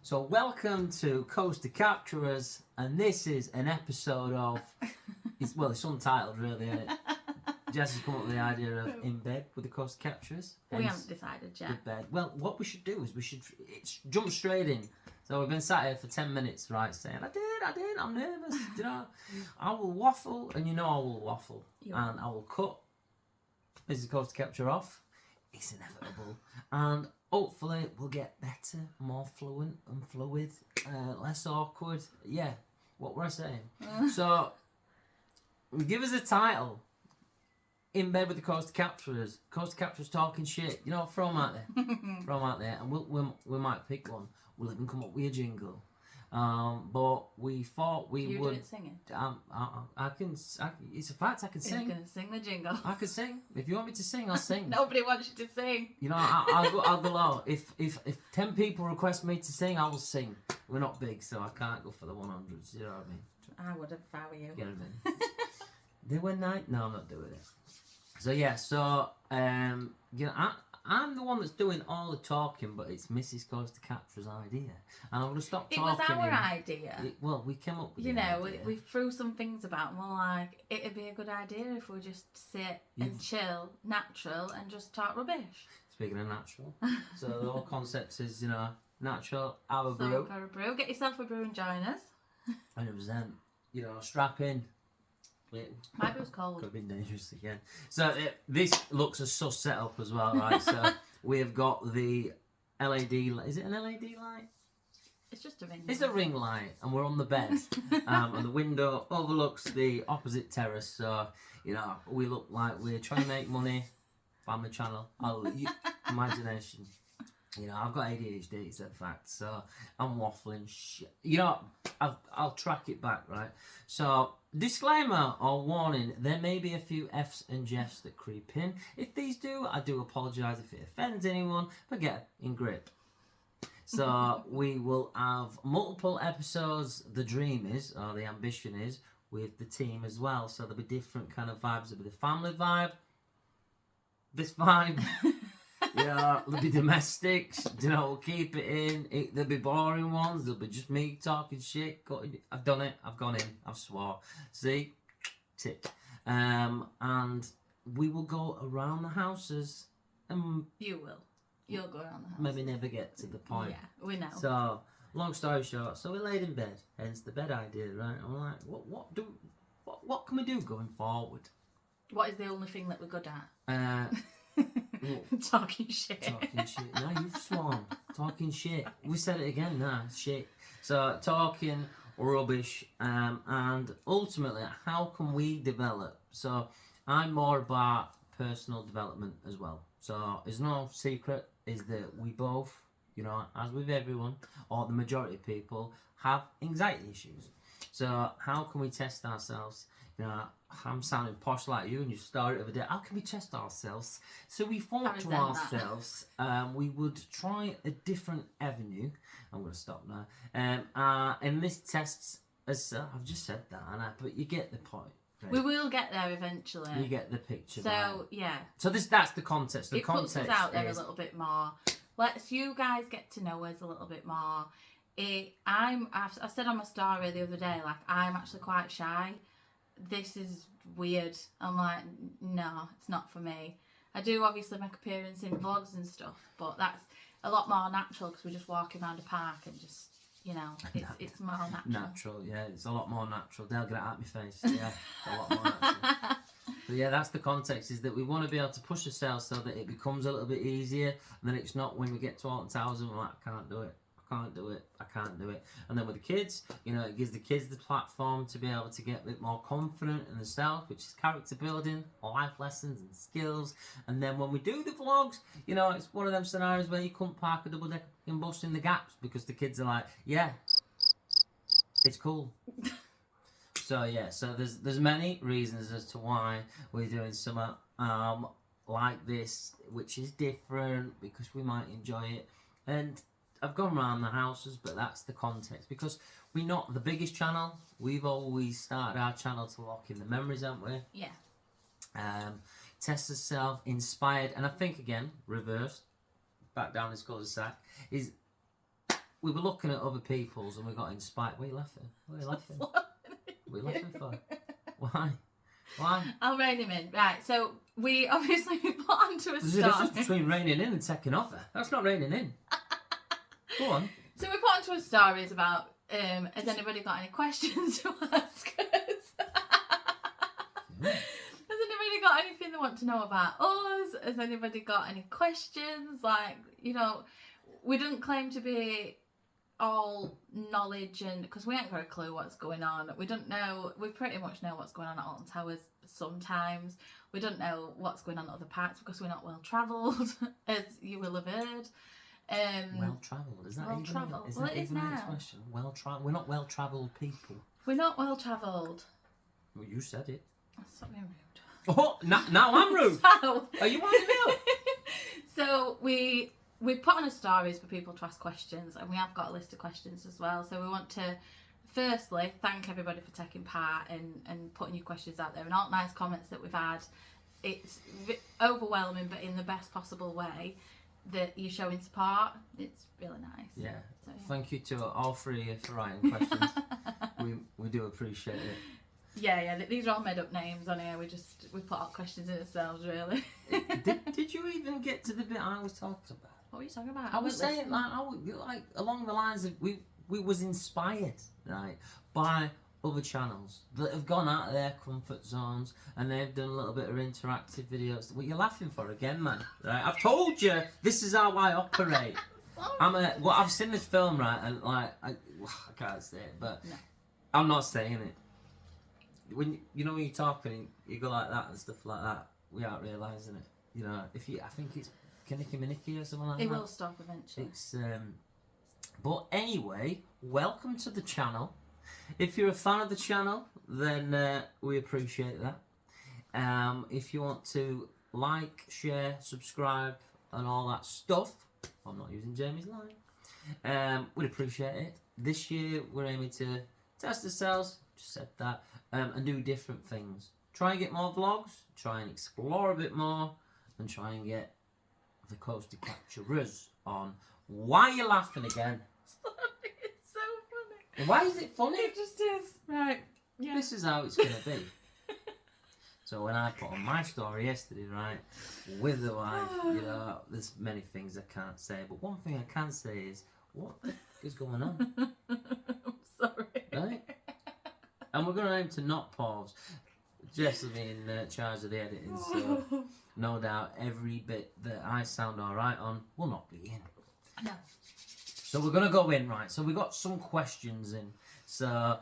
So welcome to Coast to Capturers, and this is an episode of, it's untitled really, isn't it? Jess has come up with the idea of In Bed with the Coast Capturers. We haven't decided yet. Good bed. Well, what we should do is jump straight in. So we've been sat here for 10 minutes, right, saying, I did, I'm nervous, you know. I will waffle, and you know I will waffle. And I will cut Mrs. Coast Capture off. It's inevitable. And hopefully we'll get better, more fluent and fluid, less awkward. Yeah, what were I saying? So, give us a title. In Bed with the Coast Capturers. Coast Capturers talking shit. You know, throw them out there. Throw them out there, and we might pick one. We'll even come up with a jingle. But we thought we would. You do it singing. I can. It's a fact. I can sing. You're gonna sing the jingle. I can sing. If you want me to sing, I'll sing. Nobody wants you to sing. You know, I'll go low. If 10 people request me to sing, I will sing. We're not big, so I can't go for the 100s. You know what I mean? I would if I were you. Get them in. They were night. No, I'm not doing it. So yeah, you know, I'm the one that's doing all the talking, but it's Mrs. Coast to Capture's idea, and I'm gonna stop talking. It was our idea. Well, we came up with you the know, idea. we threw some things about, and we're like, it'd be a good idea if we just sit and chill, natural, and just talk rubbish. Speaking of natural, so the whole concept is, you know, natural. Have a brew. Have a brew. Get yourself a brew and join us. 100%. You know, strap in. My brew's cold. Could have been dangerous again. So this looks a sus setup as well, right? So we have got the LED. Is it an LED light? It's just a ring. It's a ring light, and we're on the bed, and the window overlooks the opposite terrace. So you know, we look like we're trying to make money. Family Channel. Imagination. You know, I've got ADHD, it's a fact, so I'm waffling shit. You know, I'll track it back, right? So, disclaimer or warning, there may be a few F's and Jeffs that creep in. If these do, I do apologise if it offends anyone, but get in grip. So, we will have multiple episodes, the dream is, or the ambition is, with the team as well. So, there'll be different kind of vibes. There'll be the family vibe, this vibe. Yeah, there'll be domestics, you know, we'll keep it in. There'll be boring ones, there'll be just me talking shit. I've done it, I've gone in, I've swore. See? Tick. And we will go around the houses. You will. You'll go around the house. Maybe never get to the point. Yeah, we know. So, long story short, so we laid in bed, hence the bed idea, right? I'm like, what can we do going forward? What is the only thing that we're good at? Talking shit. Talking shit. No, you've sworn. Talking shit. We said it again now. Shit. So, talking rubbish. And ultimately, how can we develop? So, I'm more about personal development as well. So, it's no secret is that we both, you know, as with everyone, or the majority of people, have anxiety issues. So, how can we test ourselves? You know, I'm sounding posh like you, and you started over there. How can we test ourselves? So we thought to ourselves, we would try a different avenue. I'm going to stop now. And this tests, as I've just said that, but you get the point. Right? We will get there eventually. You get the picture. So right? Yeah. So that's the context. The context puts us out there a little bit more. Let's you guys get to know us a little bit more. I said on my story the other day, like, I'm actually quite shy. This is weird. I'm like, no, it's not for me. I do obviously make appearance in vlogs and stuff, but that's a lot more natural because we're just walking around a park and just, you know, it's more natural. Natural, yeah, it's a lot more natural. They'll get it out my face. Yeah, it's a lot more natural. But yeah, that's the context, is that we want to be able to push ourselves so that it becomes a little bit easier, and then it's not when we get to Alton Towers and we're like, I can't do it. Can't do it, I can't do it. And then with the kids, you know, it gives the kids the platform to be able to get a bit more confident in themselves, which is character building, life lessons and skills. And then when we do the vlogs, you know, it's one of them scenarios where you couldn't park a double decker and bust in the gaps because the kids are like, yeah, it's cool. So yeah, so there's many reasons as to why we're doing something like this, which is different because we might enjoy it. And I've gone around the houses, but that's the context, because we're not the biggest channel. We've always started our channel to lock in the memories, haven't we? Yeah. Test yourself, inspired, and I think again, reversed, back down this cul-de-sac, is we were looking at other people's and we got inspired. What are you laughing? What are you laughing? What are you laughing for? Why? Why? I'll rein him in. Right, so we obviously put onto a There's story. a difference between reining in and taking off. That's not reining in. Go on. So we put onto a stories about, has anybody got any questions to ask us? Has anybody got anything they want to know about us? Has anybody got any questions? Like, you know, we don't claim to be all knowledge, and because we ain't got a clue what's going on. We don't know. We pretty much know what's going on at Alton Towers sometimes. We don't know what's going on at other parts because we're not well travelled, as you will have heard. Well travelled, is that well even? travelled. Is Well, that it is even an now. expression? Well travelled. We're not well travelled people. We're not well travelled. Well, you said it. Stop being rude. Oh, now I'm rude. So, Are you winding me up? so we put on a stories for people to ask questions, and we have got a list of questions as well. So we want to firstly thank everybody for taking part and putting your questions out there, and all nice comments that we've had. It's overwhelming, but in the best possible way, that you're showing support. It's really nice. Yeah. So, yeah. Thank you to all three of you for writing questions. we do appreciate it. Yeah, these are all made up names on here. We put out questions in ourselves, really. Did you even get to the bit I was talking about? What were you talking about? I was saying like along the lines of we was inspired, right, by other channels that have gone out of their comfort zones and they've done a little bit of interactive videos. What you're laughing for again, man? Right? I've told you this is how I operate. I've seen this film, right, and like I can't say it, but no. I'm not saying it. When when you're talking, you go like that and stuff like that. We aren't realising it. You know, I think it's Kinnicky or something like that. It will stop eventually. It's but anyway, welcome to the channel. If you're a fan of the channel, then we appreciate that. If you want to like, share, subscribe, and all that stuff, I'm not using Jamie's line. We'd appreciate it. This year we're aiming to test ourselves. Just said that. And do different things. Try and get more vlogs. Try and explore a bit more, and try and get the coaster capturers on. Why are you laughing again? Sorry, it's so funny. Why is it funny? It just is. Right. Yeah. This is how it's going to be. So when I put on my story yesterday, right, with the wife, there's many things I can't say. But one thing I can say is, what the f*** is going on? I'm sorry. Right? And we're going to aim to not pause. Jess will be in charge of the editing, so no doubt every bit that I sound alright on will not be in. No. So we're going to go in, right? So we got some questions in. So,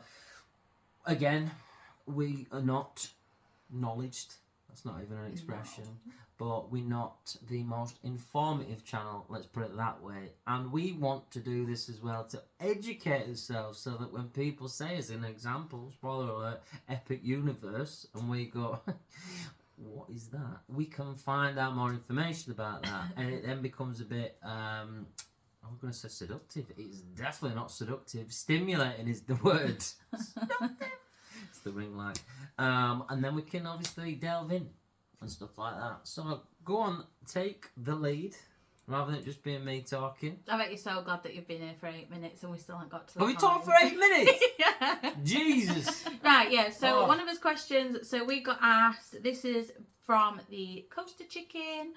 again, we are not knowledged. That's not even an expression. No. But we're not the most informative channel, let's put it that way. And we want to do this as well to educate ourselves so that when people say, as an example, spoiler alert, Epic Universe, and we go, what is that? We can find out more information about that. And it then becomes a bit, I'm going to say seductive. It's definitely not seductive. Stimulating is the word. Seductive. It's the ring light. And then we can obviously delve in and stuff like that. So go on, take the lead rather than it just being me talking. I bet you're so glad that you've been here for 8 minutes and we still haven't got to the Have we point. talked for 8 minutes? Yeah. Jesus. Right, yeah. So one of his questions, so we got asked, this is from the Coaster Chicken.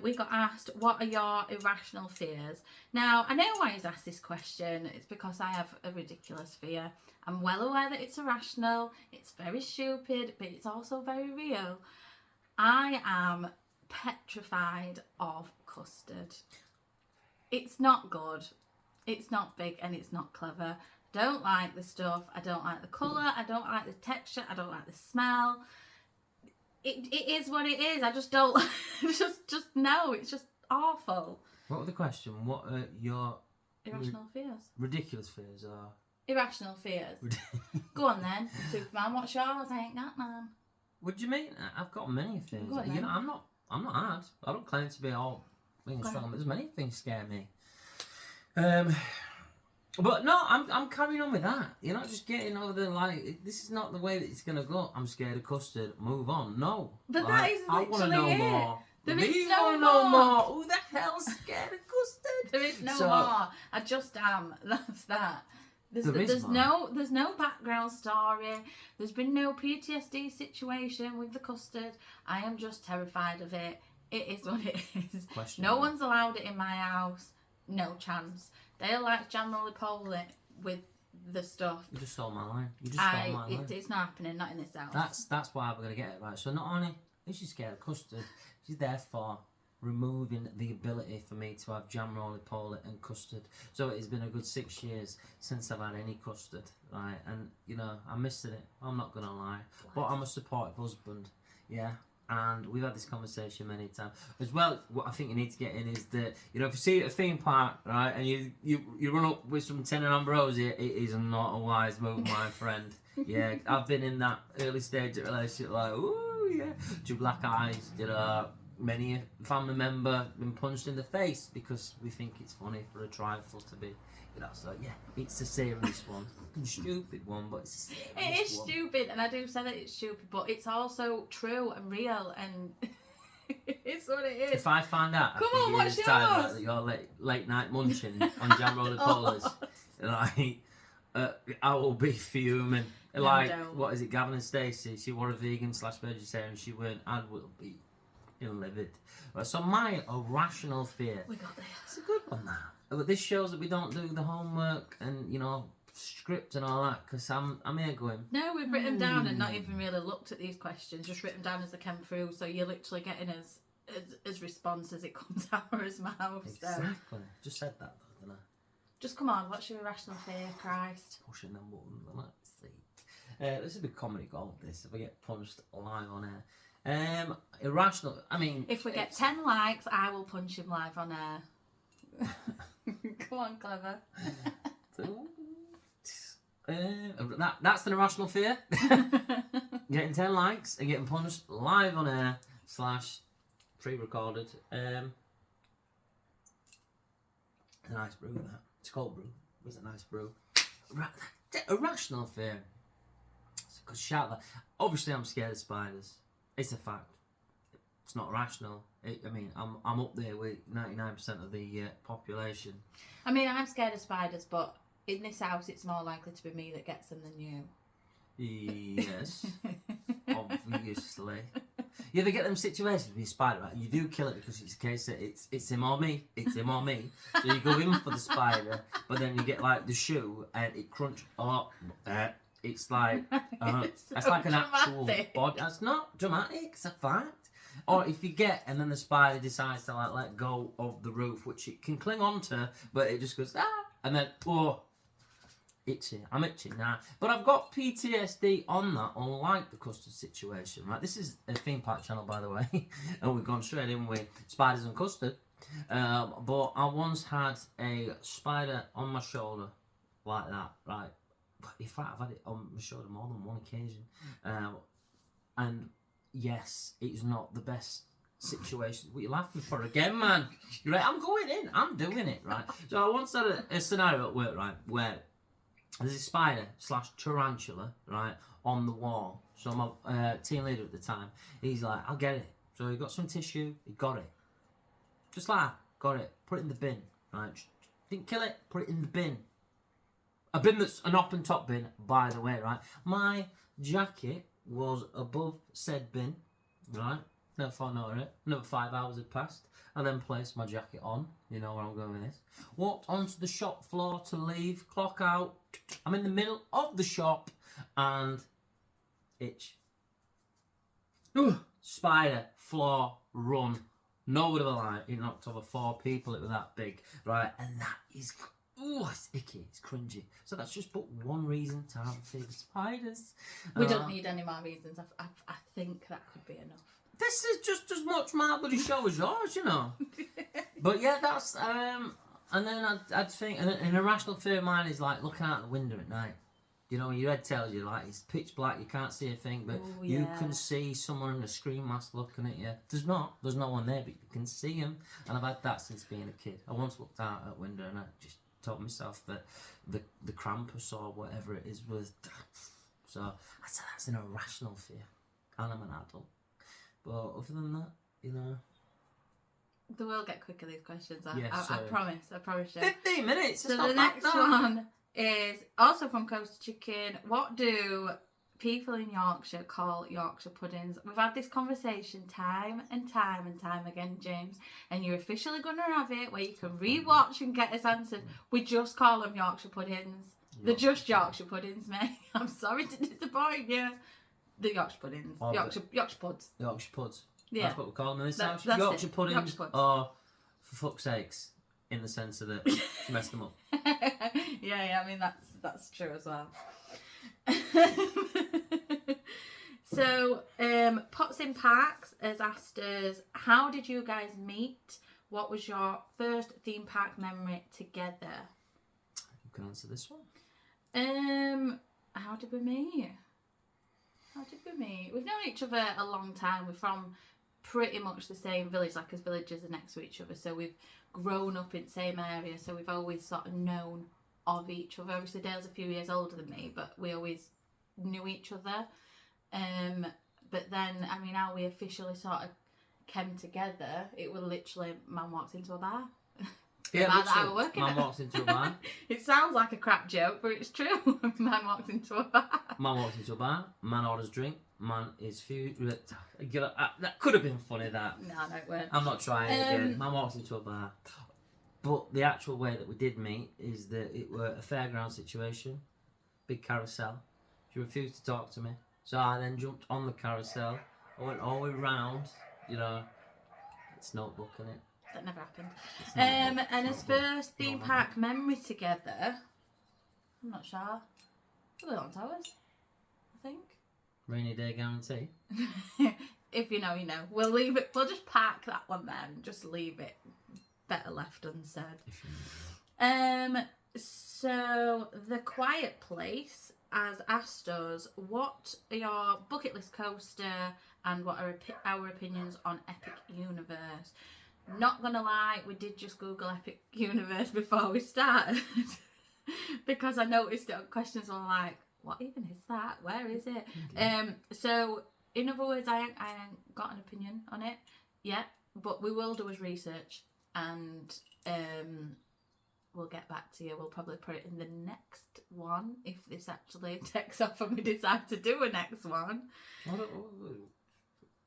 We got asked, what are your irrational fears? Now, I know why he's asked this question. It's because I have a ridiculous fear. I'm well aware that it's irrational. It's very stupid, but it's also very real. I am petrified of custard. It's not good. It's not big and it's not clever. I don't like the stuff. I don't like the colour. I don't like the texture. I don't like the smell. It is what it is. I just don't. just no. It's just awful. What was the question? What are your Irrational fears. ridiculous fears are? Irrational fears. Go on then, Superman. What's yours? I ain't got none. What do you mean? I've got many things. Go on, then. I'm not hard. I don't claim to be all big and strong, but there's many things scare me. But no, I'm carrying on with that. You're not just getting over the this is not the way that it's gonna go. I'm scared of custard. Move on. No. But like, that is I want to literally know it. more. There Me is no wanna know more. Who the hell's scared of custard? There is no So- more. I just am. That's that. There's no background story. There's been no PTSD situation with the custard. I am just terrified of it. It is what it is. Question No mark. one's allowed it in my house. No chance. They like jam roly poly with the stuff. You just stole my line. You just stole my line. It's not happening. Not in this house. That's why we're gonna get it right. So not only is she scared of custard, she's therefore removing the ability for me to have jam roly poly and custard. So it has been a good 6 years since I've had any custard, right? And you know, I'm missing it. I'm not gonna lie, but I'm a supportive husband, yeah. And we've had this conversation many times as well. What I think you need to get in is that, you know, if you see it at a theme park, right, and you run up with some Ten and Ambrosia, it is not a wise move, my friend. Yeah, I've been in that early stage of relationship, like, ooh, yeah, 2 black eyes, you know, many a family member been punched in the face because we think it's funny for a trifle to be, you know, so yeah, it's a serious one. Fucking stupid one, but it's a serious It is one. stupid, and I do say that it's stupid, but it's also true and real, and it's what it is. If I find out Come after on, years' what's time yours? that you're late night munching on jam roly polies, like, I will be fuming. No, Like, don't. what is it, Gavin and Stacey? She were a vegan/vegetarian. She weren't. I will be livid. Right, so my irrational fear. We got this. It's a good one, that. But this shows that we don't do the homework and, you know, script and all that. Because I'm here going. No, we've written down and not even really looked at these questions. Just written down as they came through. So you're literally getting as response as it comes out of his mouth. So Exactly. Just said that though, didn't I? just come on. What's your irrational fear, Christ? Pushing them buttons. Let's see. This is a big comedy gold. This if I get punched live on air. Irrational. I mean, If we get 10 likes, I will punch him live on air. Come on, clever. That's an irrational fear. Getting 10 likes and getting punched live on air / pre-recorded. It's a nice brew, that. It's cold brew. It was a nice brew. Irrational fear. It's a good shout, that. Obviously, I'm scared of spiders. It's a fact. It's not rational. I mean, I'm up there with 99% of the population. I mean, I'm scared of spiders, but in this house, it's more likely to be me that gets them than you. Yes, obviously. You ever get them situations with your spider, right? You do kill it because it's a case that it's him or me. It's him or me. So you go in for the spider, but then you get like the shoe and it crunch. It's like it's like an actual body. That's not dramatic. It's a fact. Or if you get and then the spider decides to like let go of the roof, which it can cling onto, but it just goes and then itchy. I'm itching now. But I've got PTSD on that, unlike the custard situation, right? This is a theme park channel, by the way, and we've gone straight in with spiders and custard. But I once had a spider on my shoulder like that, right? In fact, I've had it on my shoulder more than one occasion. And yes, it's not the best situation. What are you laughing for again, man? You're right, I'm going in. I'm doing it, right? So I once had a scenario at work, right, where there's a spider / tarantula, right, on the wall. So my team leader at the time, he's like, I'll get it. So he got some tissue, he got it. Just like that, got it. Put it in the bin, right? Didn't kill it, put it in the bin. A bin that's an up and top bin, by the way, right? My jacket was above said bin, right? Never thought no of it. Another 5 hours had passed. I then placed my jacket on. You know where I'm going with this. Walked onto the shop floor to leave. Clock out. I'm in the middle of the shop and itch. Spider, floor, run. No would have alive. It knocked over 4 people. It was that big, right? And that is, it's icky. It's cringy. So that's just but one reason to have a fear of spiders. We don't need any more reasons. I think that could be enough. This is just as much my bloody show as yours, you know. But yeah, that's and then I'd think an irrational fear of mine is like looking out the window at night. You know, your head tells you like it's pitch black, you can't see a thing, but you can see someone in a screen mask looking at you. There's no one there, but you can see them. And I've had that since being a kid. I once looked out at a window and I just told myself that the Krampus or whatever it is was. So I said that's an irrational fear, and I'm an adult. But other than that, you know, They will get quicker, these questions. I sorry. promise. I promise you. 15 minutes. So That's the not next bad, no. one is also from Coastal Chicken. What do people in Yorkshire call Yorkshire puddings? We've had this conversation time and time and time again, James, and you're officially going to have it where you can rewatch and get us answered. We just call them Yorkshire puddings. They're just Yorkshire puddings, mate. I'm sorry to disappoint you. The Yorkshire puddings. Oh, Yorkshire puds. Yorkshire puds. Yeah. That's what we call them in this house. That's Yorkshire it. puddings Yorkshire puds. are, for fuck's sakes, in the sense of that she messed them up. yeah, I mean that's true as well. So, Pots in Parks has asked us, how did you guys meet? What was your first theme park memory together? You can answer this one. How did we meet? We've known each other a long time. We're from pretty much the same village, like as villages are next to each other. So we've grown up in the same area. So we've always sort of known of each other. Obviously, Dale's a few years older than me, but we always knew each other. But then, I mean, how we officially sort of came together, it was literally Mum walks into a bar. Yeah, bar that I was working Mum at. walks into a bar. It sounds like a crap joke, but it's true. Man walks into a bar. Man walks into a bar. Man orders drink. Man is food. That could have been funny, that. No, it weren't. I'm not trying again. Man walks into a bar. But the actual way that we did meet is that it were a fairground situation. Big carousel. She refused to talk to me. So I then jumped on the carousel. I went all the way round. You know, it's notebook, innit? That never happened. It's notebook. And his first theme park memory together, I'm not sure. Probably on Towers, I think. Rainy day guarantee. If you know, you know. We'll leave it. We'll just park that one then. Just leave it. Better left unsaid. If you know. So the Quiet Place has asked us, what are your bucket list coaster and what are our opinions on Epic Universe? Not gonna lie, we did just Google Epic Universe before we started because I noticed that questions were like, what even is that? Where is it? So in other words, I ain't got an opinion on it yet, but we will do as research and we'll get back to you. We'll probably put it in the next one if this actually takes off and we decide to do a next one.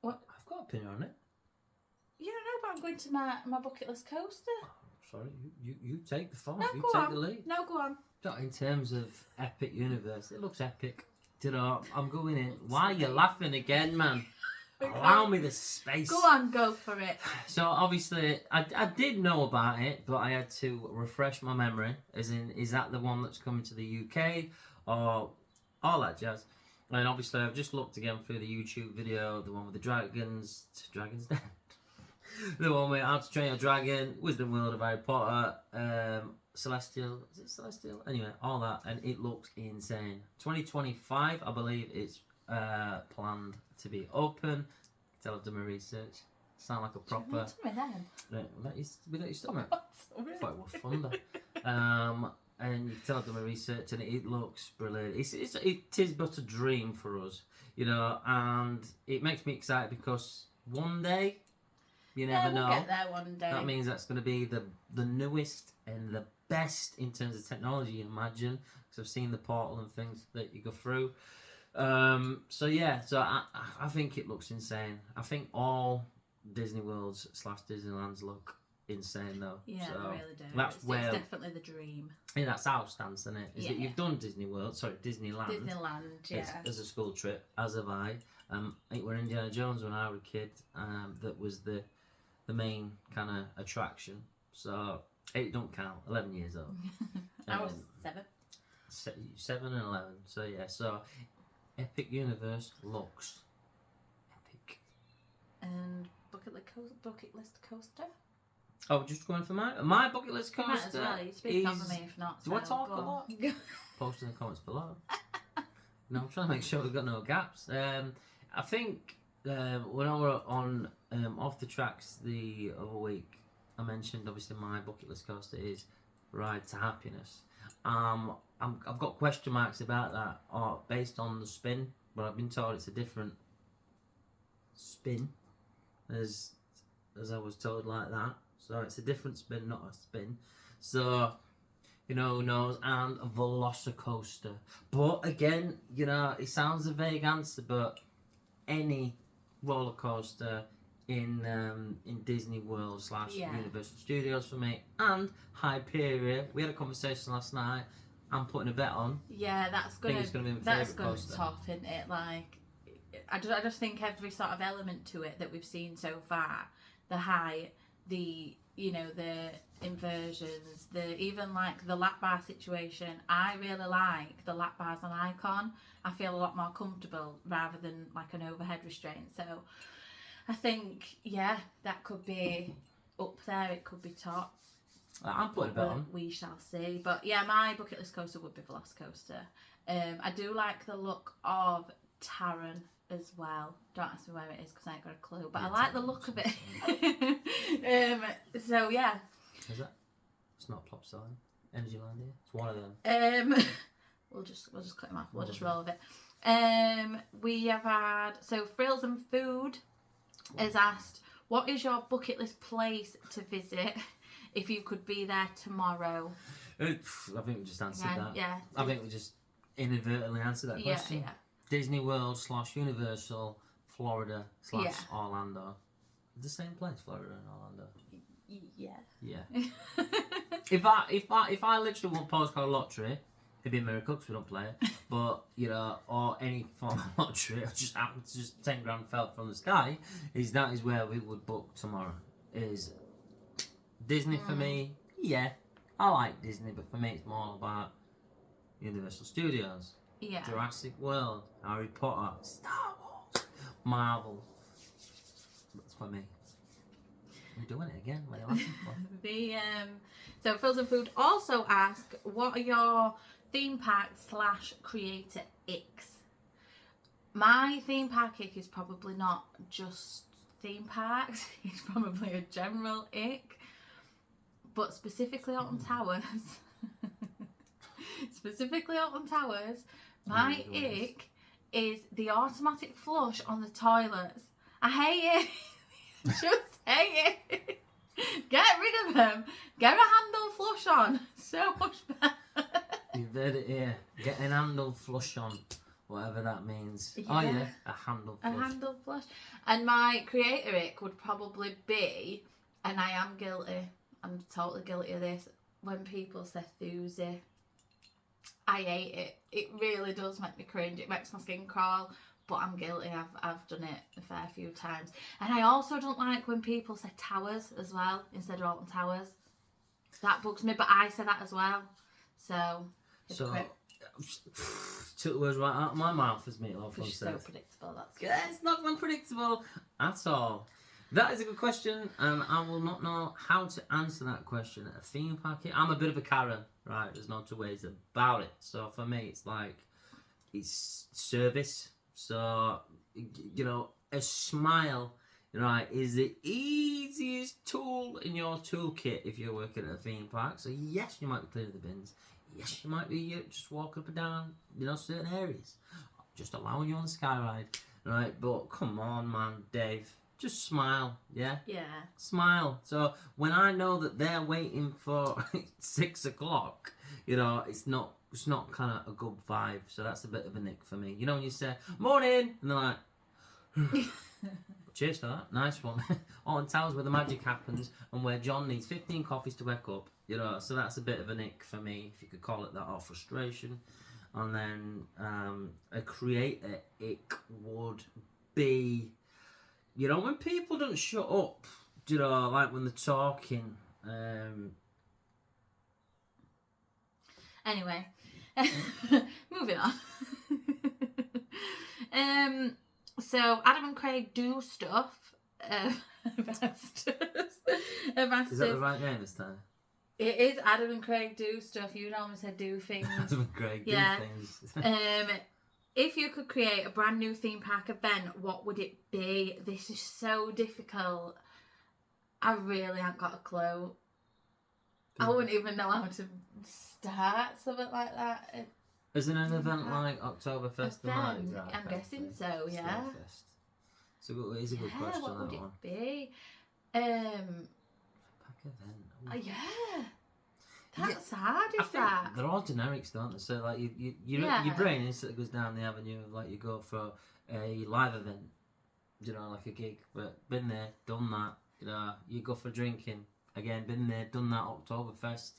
What? I've got an opinion on it. You don't know, but I'm going to my bucket list coaster. Oh, sorry, you take the phone. No, You go take on. the lead. No, go on. In terms of Epic Universe, it looks epic. You know, I'm going in. Why are you laughing again, man? Allow me the space. Go on, go for it. So obviously, I did know about it, but I had to refresh my memory. As in, is that the one that's coming to the UK or all that jazz? And obviously, I've just looked again through the YouTube video, the one with the Dragon's Den. The one with How to Train Your Dragon, Wisdom World of Harry Potter, Celestial, is it Celestial? Anyway, all that, and it looks insane. 2025, I believe it's planned to be open. Tell I've done my research. Sound like a proper. Without your stomach. I thought it was thunder. And you can tell I've done my research, and it looks brilliant. It is but a dream for us, you know, and it makes me excited because one day. You never know. We'll get there one day. That means that's going to be the newest and the best in terms of technology, you imagine. Because I've seen the portal and things that you go through. So yeah, so I think it looks insane. I think all Disney Worlds / Disneylands look insane though. Yeah, so they really do. That's it's definitely the dream. Yeah, that's our stance, isn't it? Is that Yeah. you've done Disneyland. Disneyland, yeah. As a school trip, as have I. I think we're Indiana Jones when I was a kid. That was the main kind of attraction. So it don't count. 11 years old. I was 7. 7 and 11. So yeah. So Epic Universe looks epic. And bucket list coaster. Oh, just going for my bucket list coaster. You might as well. You speak over me if not. Do I talk a lot? Post in the comments below. No, I'm trying to make sure we've got no gaps. I think when I were on Off the Tracks the other week, I mentioned obviously my bucket list coaster is Ride to Happiness. I've got question marks about that, based on the spin, but I've been told it's a different spin. There's as I was told like that. So it's a different spin, not a spin. So, you know, who knows? And a Velocicoaster. But again, you know, it sounds a vague answer, but any roller coaster in Disney World / Universal Studios for me, and Hyperia. We had a conversation last night. I'm putting a bet on. Yeah, I think it's gonna be my favourite coaster. Top, isn't it? Like, I just think every sort of element to it that we've seen so far, the height, the inversions, even like the lap bar situation. I really like the lap bars on Icon. I feel a lot more comfortable rather than like an overhead restraint. So I think, yeah, that could be up there. It could be top. I'm putting a bet on. We shall see. But yeah, my bucket list coaster would be Velocicoaster. I do like the look of Taron as well. Don't ask me where it is because I ain't got a clue. But I like the look of it. So yeah. Is that? It's not Plop Sign. Energy Land here. It's one of them. We'll just cut him off. We'll just roll with it. We have had Frills and Food has asked, what is your bucket list place to visit if you could be there tomorrow? I think we just answered that. Yeah. I think we just inadvertently answered that question. Yeah. Disney World / Universal, Florida / Orlando. The same place, Florida and Orlando. Yeah. Yeah. if I literally won postcard lottery, it'd be a miracle because we don't play it. But you know, or any form of lottery, or just happened to just 10 grand fell from the sky. That is where we would book tomorrow. Is Disney for me? Yeah, I like Disney, but for me it's more about Universal Studios. Yeah. Jurassic World, Harry Potter, Star Wars, Marvel. That's for me. We're doing it again. What are you laughing for? So Frills and Food also ask, what are your theme park / creator icks? My theme park ick is probably not just theme parks. It's probably a general ick, but specifically Alton Towers. My ick is the automatic flush on the toilets. I hate it. Just hate it. Get rid of them. Get a handle flush on. So much better. You've heard it here. Get an handle flush on. Whatever that means. Yeah. Oh yeah, a handle flush. A handle flush. And my creator ick would probably be, and I am guilty, I'm totally guilty of this, when people say thuzi. I hate it. It really does make me cringe. It makes my skin crawl. But I'm guilty. I've done it a fair few times. And I also don't like when people say towers as well instead of Alton Towers. That bugs me, but I say that as well. So took the words right out of my mouth as Meatloaf once said. So predictable. That's yeah, it's not unpredictable at all. That is a good question, and I will not know how to answer that question. A theme park. I'm a bit of a Karen, right? There's no two ways about it. So for me, it's like it's service. So, you know, a smile, right, is the easiest tool in your toolkit if you're working at a theme park. So, yes, you might be cleaning the bins. Yes, you might be just walking up and down, you know, certain areas. Just allowing you on the sky ride, right? But come on, man, Dave. Just smile, yeah? Yeah. Smile. So, when I know that they're waiting for 6 o'clock, you know, it's not kind of a good vibe, so that's a bit of a nick for me. You know when you say, morning, and they're like, cheers for that, nice one. Alton Towers where the magic happens, and where John needs 15 coffees to wake up, you know, so that's a bit of a nick for me, if you could call it that, or frustration. And then a creator ick would be, you know, when people don't shut up, you know, like when they're talking. Anyway, moving on. So Adam and Craig do stuff. Is that the right name this time? It is Adam and Craig do stuff. You normally said do things. Adam and Craig do things. If you could create a brand new theme park event, what would it be? This is so difficult. I really haven't got a clue. I wouldn't even know how to start something like that. Isn't an event like Oktoberfest the night? I'm guessing so, yeah. It's a good question, what would it be? Pack event. Ooh. Yeah. That's hard, I is think that? they're all generics, don't they? So like your brain instantly goes down the avenue of like you go for a live event, you know, like a gig. But been there, done that. You know, you go for drinking again. Been there, done that. Oktoberfest.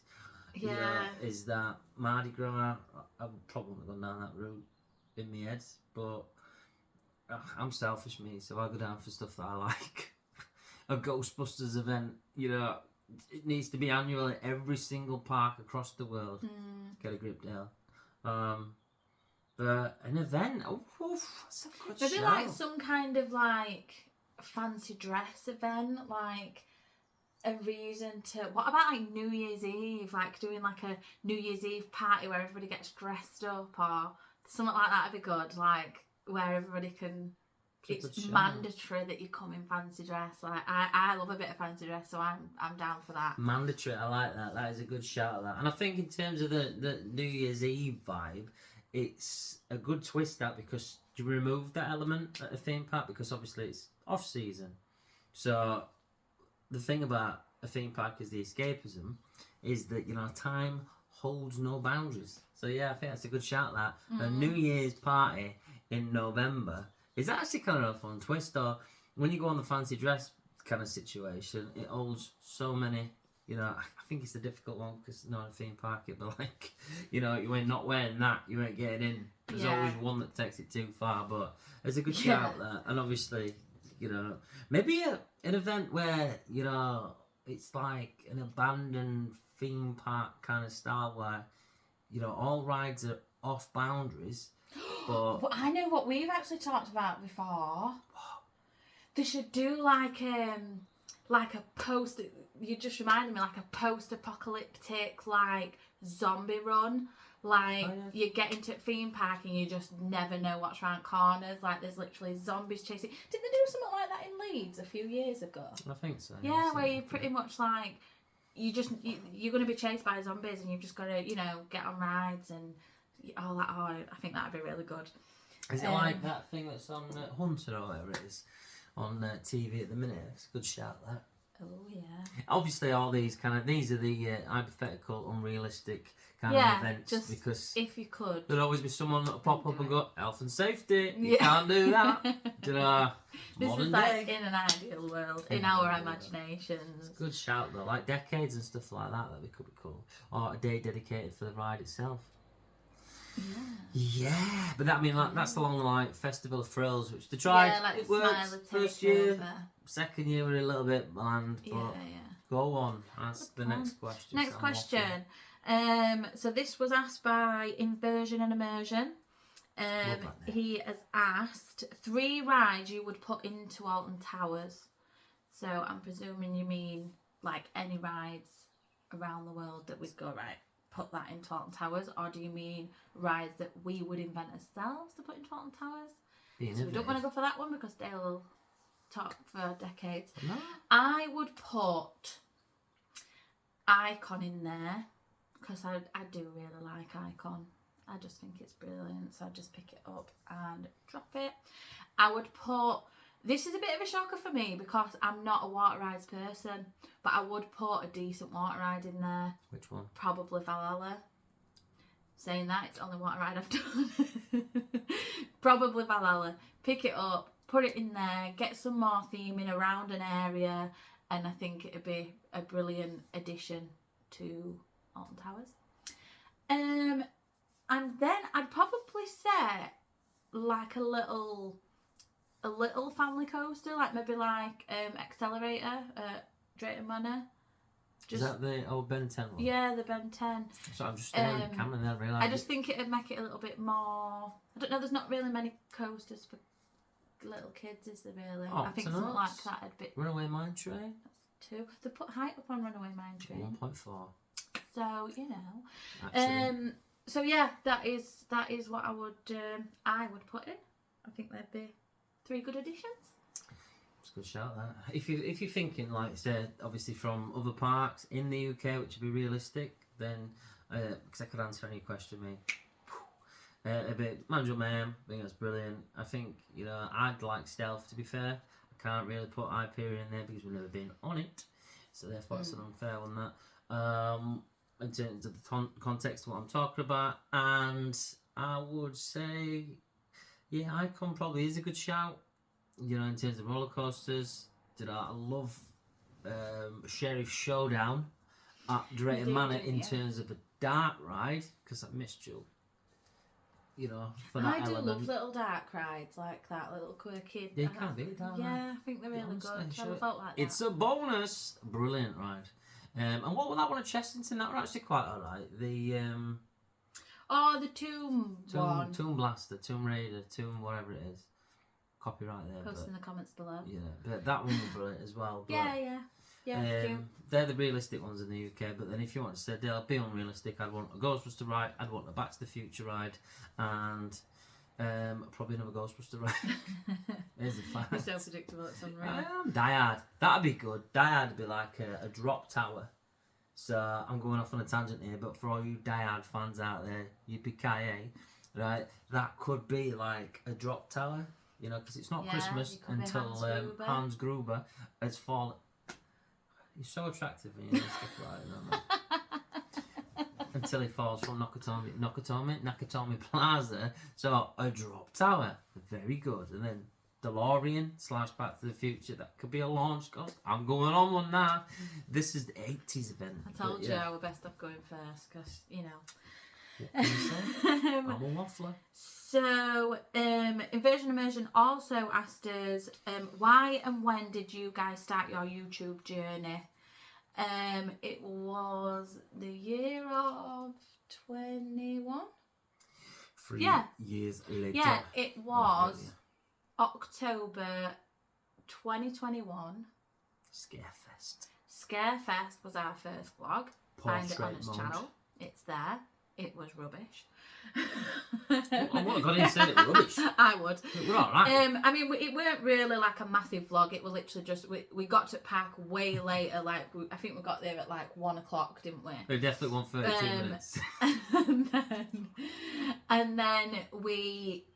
Yeah. You know, is that Mardi Gras? I'm probably not going down that route in my head, but I'm selfish, me. So I go down for stuff that I like. A Ghostbusters event, you know. It needs to be annual at every single park across the world. Get a grip, Dale. But an event, that's a good Maybe show. like some kind of like fancy dress event, like a reason to. What about like New Year's Eve? Like doing like a New Year's Eve party where everybody gets dressed up, or something like that would be good. Like where everybody can. It's mandatory that you come in fancy dress. Like I love a bit of fancy dress, so I'm down for that. Mandatory, I like that. That is a good shout. That, and I think in terms of the New Year's Eve vibe, it's a good twist that because you remove that element at a theme park because obviously it's off season. So the thing about a theme park is the escapism, is that time holds no boundaries. So yeah, I think that's a good shout. That a New Year's party in November. Is actually kind of a fun twist, or when you go on the fancy dress kind of situation, it holds so many, I think it's a difficult one because not a theme park, but like, you ain't not wearing that, you ain't getting in. There's always one that takes it too far, but there's a good shout there. And obviously, maybe an event where, it's like an abandoned theme park kind of style where, all rides are off boundaries. But I know what we've actually talked about before. They should do like a post. You just reminded me like a post-apocalyptic like zombie run. Like you get into a theme park and you just never know what's around corners. Like there's literally zombies chasing. Did they do something like that in Leeds a few years ago? I think so. Yeah, where you pretty much like you're going to be chased by zombies and you've just got to get on rides and. All that, I think that'd be really good. Is it like that thing that's on Hunter or whatever it is on TV at the minute? It's a good shout, that. Oh yeah. Obviously, all these are the hypothetical, unrealistic kind of events just because if you could, there'd always be someone that'll pop up and go health and safety. You can't do that. This modern is like in an ideal world, in our imaginations. Good shout though, like decades and stuff like that. That could be cool, or a day dedicated for the ride itself. Yeah, but that's along the like Festival of Thrills, which they tried. Yeah, like it worked first year, second year we're a little bit bland. But go on, ask the next question. Next question. So this was asked by Inversion and Immersion. He has asked 3 rides you would put into Alton Towers. So I'm presuming you mean like any rides around the world that we'd go right. Put that into Alton Towers, or do you mean rides that we would invent ourselves to put into Alton Towers? So we don't want to go for that one because Dale will talk for decades. No. I would put Icon in there because I do really like Icon. I just think it's brilliant, so I'd just pick it up and drop it. I would put. This is a bit of a shocker for me because I'm not a water rides person, but I would put a decent water ride in there. Which one? Probably Valhalla. Saying that, it's the only water ride I've done. Probably Valhalla. Pick it up, put it in there, get some more theming around an area, and I think it'd be a brilliant addition to Alton Towers. And then I'd probably set like a little family coaster, like maybe like Accelerator at Drayton Manor. Is that the old Ben 10 one? Yeah, the Ben 10. So I'm just staring at the camera and I realise. I just think it'd make it a little bit more. I don't know. There's not really many coasters for little kids, is there really? Oh, I think something like that would be. Runaway Mine Train. That's 2. They put height up on Runaway Mine Train. 1.4. So So yeah, that is what I would put in. I think they'd be 3 good additions. It's a good shout, that. If you're thinking, like, say, obviously from other parks in the UK, which would be realistic, then, because I could answer any question, mate. A bit Manual Mayhem, I think that's brilliant. I think, I'd like Stealth, to be fair. I Can't really put Hyperion in there because we've never been on it, so therefore it's an unfair one that. In terms of the context of what I'm talking about, and I would say, yeah, Icon probably is a good shout. You know, in terms of roller coasters, I love Sheriff Showdown at Drayton Manor in terms of a dark ride, because I missed you. You know, for that element. I do love little dark rides like that, little quirky. They can be dark. Yeah, I think they're really good. Sure. Never felt like that. It's a bonus. Brilliant ride. And what was that one at Chessington? That were actually quite alright. The the Tomb one. Tomb Blaster, Tomb Raider, Tomb whatever it is. Copyright there. Post in the comments below. Yeah, but that one was brilliant as well. But, yeah. Cute. They're the realistic ones in the UK. But then if you want to say they'll be unrealistic, I'd want a Ghostbuster ride, I'd want a Back to the Future ride, and probably another Ghostbuster ride. There's the fact. You're so predictable, it's unreal. Die Hard. That'd be good. Die Hard would be like a drop tower. So I'm going off on a tangent here, but for all you Die Hard fans out there, yippee-ki-yay, right? That could be like a drop tower, you know, because it's not Christmas until Hans Gruber has fallen. He's so attractive when you do stuff like that. Until he falls from Nakatomi Plaza. So a drop tower, very good. And then DeLorean / Back to the Future. That could be a launch cost. I'm going on one now. This is the 80s event. I told you I were best off going first because, you know. What can you say? I'm a waffler. So, Inversion Immersion also asked us, why and when did you guys start your YouTube journey? It was the year of 21. 3 years later. Yeah, it was October 2021. Scarefest. Scarefest was our first vlog. Find it on Portrait his mode. channel. It's there. It was rubbish. I would have got in and said it was rubbish. I would. We're alright. I mean, it weren't really like a massive vlog. It was literally just we got to park way later. Like I think we got there at like 1 o'clock, didn't we? We definitely won 32 minutes. and then we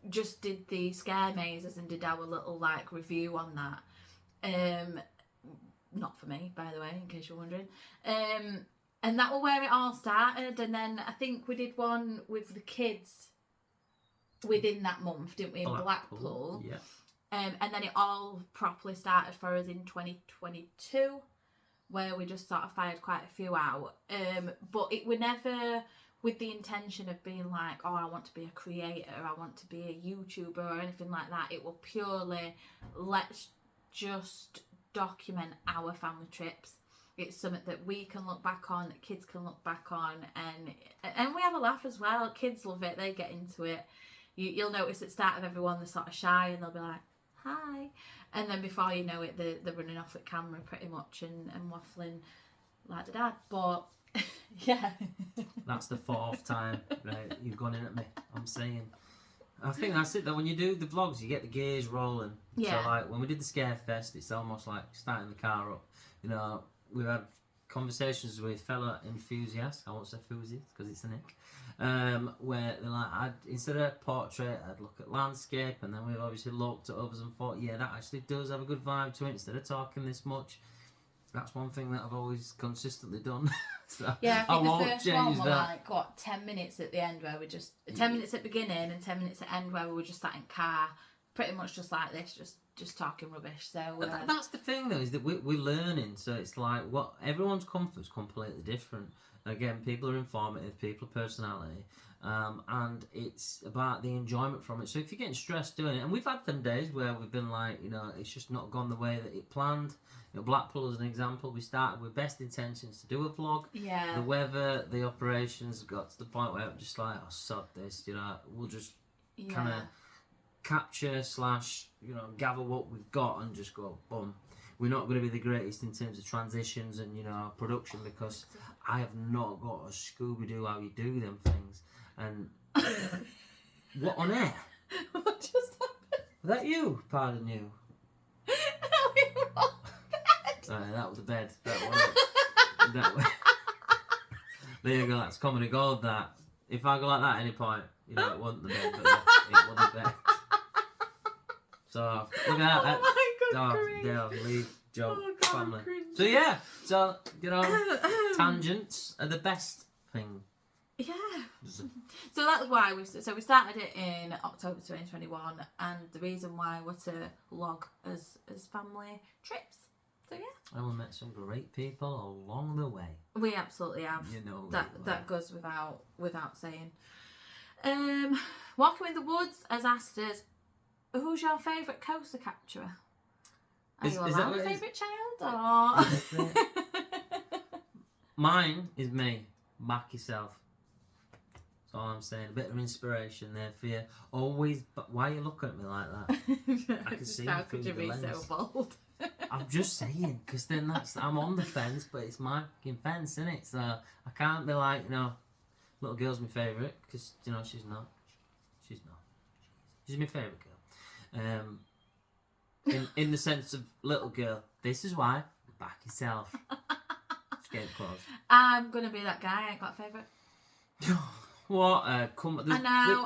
just did the scare mazes and did our little like review on that. Not for me, by the way, in case you're wondering. And that was where it all started. And then I think we did one with the kids within that month, didn't we, in Blackpool? Yeah. And then it all properly started for us in 2022, where we just sort of fired quite a few out. But it were never with the intention of being like, oh, I want to be a creator, I want to be a YouTuber or anything like that. It will purely, let's just document our family trips. It's something that we can look back on, that kids can look back on, and we have a laugh as well. Kids love it, they get into it. You'll notice at the start of everyone they're sort of shy and they'll be like, hi, and then before you know it they're running off with camera pretty much and waffling like the dad. But yeah. That's the 4th time, right? You've gone in at me. I'm saying. I think that's it though. When you do the vlogs, you get the gears rolling. Yeah. So like when we did the Scarefest, it's almost like starting the car up. You know, we've had conversations with fellow enthusiasts. I won't say enthusiasts because it's a nick. Where they're like, instead of portrait, I'd look at landscape, and then we've obviously looked at others and thought, yeah, that actually does have a good vibe to it. Instead of talking this much, that's one thing that I've always consistently done. So yeah, I think won't the first change one were that. like, what, 10 minutes at the end where we just, 10 minutes at the beginning and 10 minutes at the end where we were just sat in car, pretty much just like this, just talking rubbish. So that's the thing though, is that we're learning, so it's like what everyone's comfort's completely different. Again, people are informative, people are personality, and it's about the enjoyment from it. So if you're getting stressed doing it, and we've had them days where we've been like, you know, it's just not gone the way that it planned. You know, Blackpool as an example, we started with best intentions to do a vlog. Yeah. The weather, the operations got to the point where I'm just like, oh, sod this, you know, we'll just kind of capture / you know, gather what we've got and just go boom. We're not going to be the greatest in terms of transitions and, you know, production, because I have not got a Scooby-Doo how you do them things. And what on air? What just happened? Was that you? Pardon you. No, it was bed. That was the bed. That was it. That was... There you go. That's comedy gold. That if I go like that at any point, you know, it wasn't the bed, but it was the bed. So look at that. Oh my god, grief. Dale, Lee, Joe, Oh god, family. cringe. So yeah, so you know, tangents are the best thing. Yeah. So that's why we started it in October 2021, and the reason why we're to log as family trips. So yeah. And we met some great people along the way. We absolutely have. You know that goes without saying. Walking in the Woods has asked us, who's your favourite coaster capturer? Are you allowed a favourite child? Or... Mine is me. Back yourself. That's all I'm saying. A bit of inspiration there for you. Always, but why are you looking at me like that? I can see how you could through you the be lens. so bold? I'm just saying, because then I'm on the fence, but it's my fucking fence, isn't it? So I can't be like, little girl's my favourite, because she's not. She's not. She's my favourite girl. In the sense of little girl. This is why. Back yourself. Just get close. I'm gonna be that guy. I ain't got a favourite. What?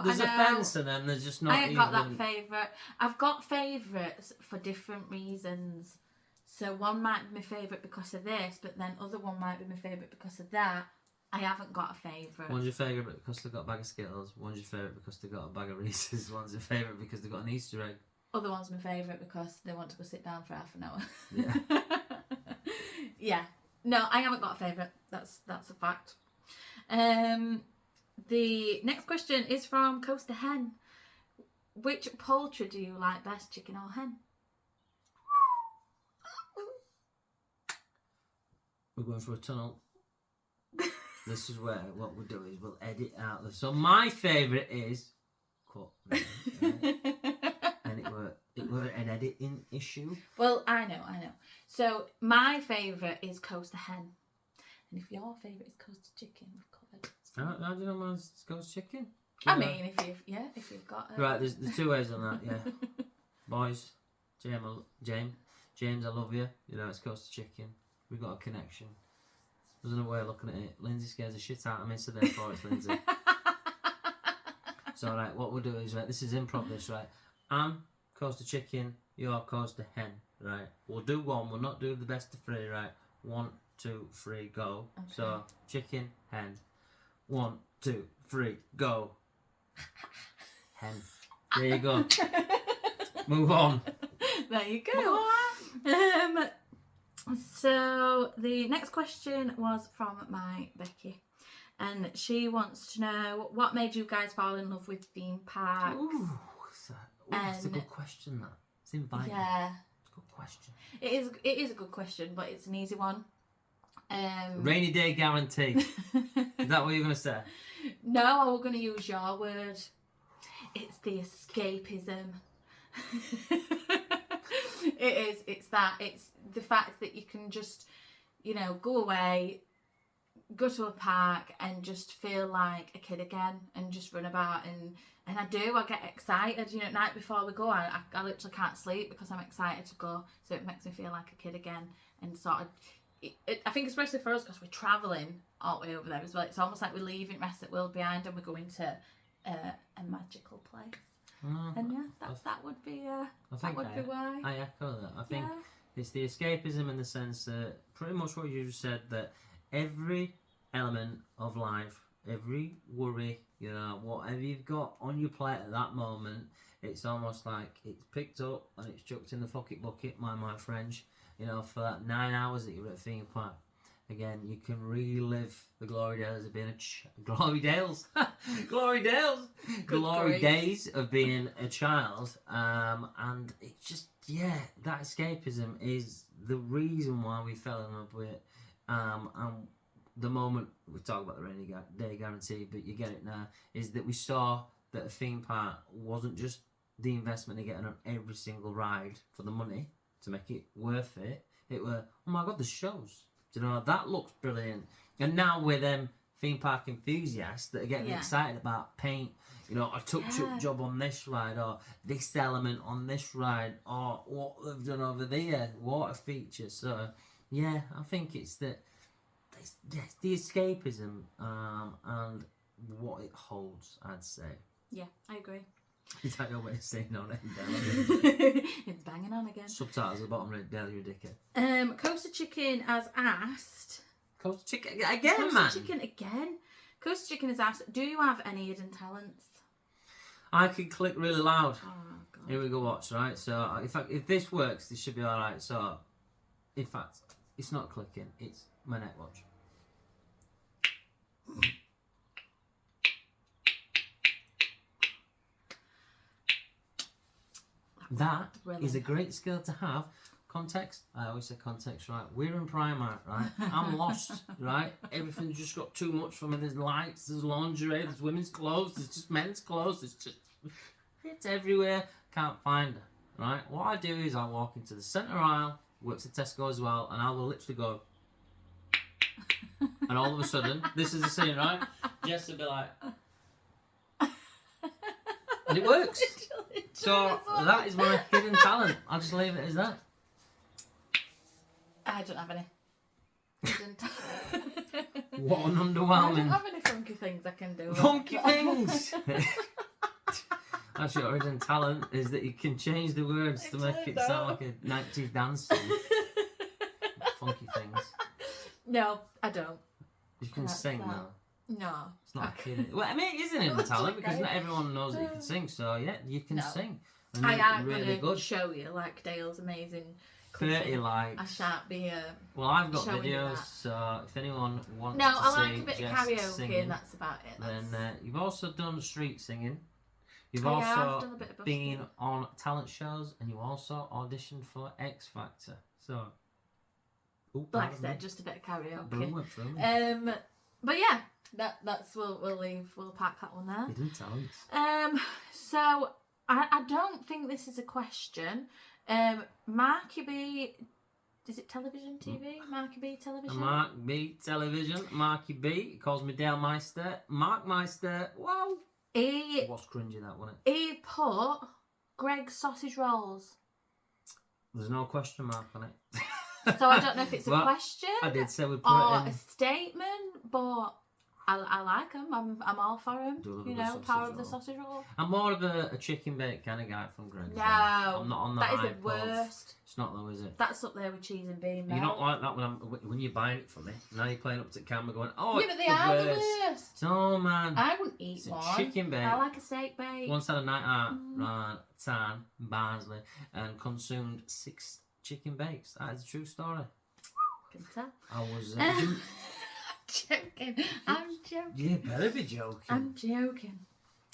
There's a fence, and then there's just not. I ain't got that favourite. I've got favourites for different reasons. So one might be my favourite because of this, but then other one might be my favourite because of that. I haven't got a favourite. One's your favourite because they've got a bag of Skittles. One's your favourite because they've got a bag of Reese's. One's your favourite because they've got an Easter egg. Other one's my favourite because they want to go sit down for half an hour. Yeah. Yeah. No, I haven't got a favourite. That's a fact. The next question is from Coaster Hen. Which poultry do you like best, chicken or hen? We're going for a tunnel. This is where what we'll do is we'll edit out the. So my favourite is cut, right? And it were an editing issue. Well, I know. So my favourite is Coaster Hen, and if your favourite is Coaster Chicken, we've covered. How do you know mine's Ghost Chicken? I mean, if you've got right, there's two ways on that. Yeah, boys, James, I love you. It's Ghost Chicken. We've got a connection. There's another way of looking at it. Lindsay scares the shit out of me, so therefore it's Lindsay. So right, what we'll do is this is improv. This right. I'm Coaster Chicken. You're Coaster Hen. Right. We'll do one. We'll not do the best of three. Right. 1, 2, 3, go. Okay. So chicken, hen. 1, 2, 3, go. Hen. There you go. Move on. There you go. So the next question was from my Becky, and she wants to know what made you guys fall in love with theme parks. That's a good question. That it's inviting. Yeah, it's a good question. It is a good question, but it's an easy one. Rainy day guarantee. Is that what you're gonna say? No, I was gonna use your word. It's the escapism. It is. It's that. It's the fact that you can just, go away, go to a park and just feel like a kid again and just run about and I get excited, night before we go, I literally can't sleep because I'm excited to go, so it makes me feel like a kid again and sort of, I think especially for us because we're travelling all the way over there as well, it's almost like we're leaving rest of the world behind and we're going to a magical place. And yeah, that would be why. I echo that. I think it's the escapism in the sense that pretty much what you just said, that every element of life, every worry, whatever you've got on your plate at that moment, it's almost like it's picked up and it's chucked in the fucking bucket, my French, for that 9 hours that you're at a theme park. Again, you can relive the glory days of being glory days of being a child, and it's just that escapism is the reason why we fell in love with it. And the moment we talk about the rainy day guarantee, but you get it now, is that we saw that a theme park wasn't just the investment of getting on every single ride for the money to make it worth it. It were, oh my god, the shows. That looks brilliant. And now we're them theme park enthusiasts that are getting excited about paint. A touch-up job on this ride, or this element on this ride, or what they've done over there, water features. So, I think it's the escapism and what it holds, I'd say. Yeah, I agree. Is that your way of saying on it? It's banging on again. Subtitles at the bottom of Daily Ridiculous. Coaster Chicken has asked. Coaster Chicken again, Coaster man. Chicken again. Coaster Chicken has asked, do you have any hidden talents? I can click really loud. Oh, God. Here we go, watch, right? So, if this works, this should be alright. So, in fact, it's not clicking, it's my neck watch. That is a great skill to have. Context, I always say context, right? We're in Primark, right? I'm lost, right? Everything's just got too much for me. There's lights, there's lingerie, there's women's clothes, there's just men's clothes, it's everywhere. Can't find her, right? What I do is I walk into the centre aisle, works at Tesco as well, and I will literally go, and all of a sudden, this is the scene, right? Jess will be like, and it works. So that is my hidden talent. I'll just leave it as that. I don't have any hidden talent. What an I don't underwhelming. have any funky things I can do. Funky things! That's your hidden talent, is that you can change the words to make it sound like a 90s dance song. Funky things. No, I don't. You can sing now. No. It's not a hidden. Well, I mean, it is an hidden talent because not everyone knows that you can sing. So yeah, you can sing. And I am really gonna good. show you like Dale's amazing. 30 likes. I shan't be. Well, I've got showing you videos, that. so if anyone wants No, to I like see a bit Jess of karaoke, singing, and that's about it. then you've also done street singing. You've I have also done a bit of been busking. on talent shows, and you also auditioned for X Factor. So, Like I said, just a bit of karaoke. Brilliant. But yeah, that's we'll pack that one there. Hidden talents. So I don't think this is a question. Marky B, is it television TV? Marky B television. Mark B television. Marky B. He calls me Dale Meister. Mark Meister. Wow. What's cringy that, wasn't it? He put Greg's sausage rolls. There's no question mark on it. So I don't know if it's a Well, question I did say we put or it in. a statement, but I like them. I'm all for them. Do love a You good know, sausage power of roll. the sausage roll. I'm more of a chicken bake kind of guy from Greg's. No, I'm not on the that is hype the of- worst. It's not though, is it? That's up there with cheese and bean. You're not like that when you're buying it for me. Now you're playing up to the camera going, oh, Yeah, it's but they are the worst. worst. No, man. I wouldn't eat It's a one. chicken bake. I like a steak bake. Once had a night out, right, Tan, Barnsley, and consumed 6 chicken bakes. That is a true story. Can tell. I was. Joking. I'm joking. You better be joking. I'm joking.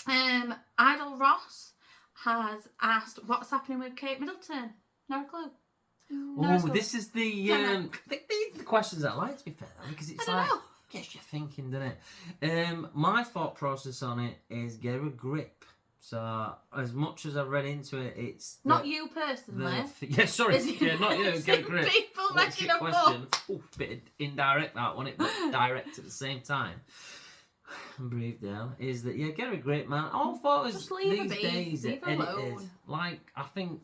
Idol Ross has asked what's happening with Kate Middleton. No clue. No Oh, clue. this is the these are the questions I like, to be fair, because it's I don't like know. gets you thinking, doesn't it? My thought process on it is get a grip. So as much as I've read into it, it's Not you personally. Yeah, sorry, Is it- yeah, not you. Get a grip. People What's making your a question? fuss. Ooh, bit of indirect that one, but direct at the same time. And breathe down is that get a grip, man. All photos Just leave her these be. days Leave are her edited. alone. Like I think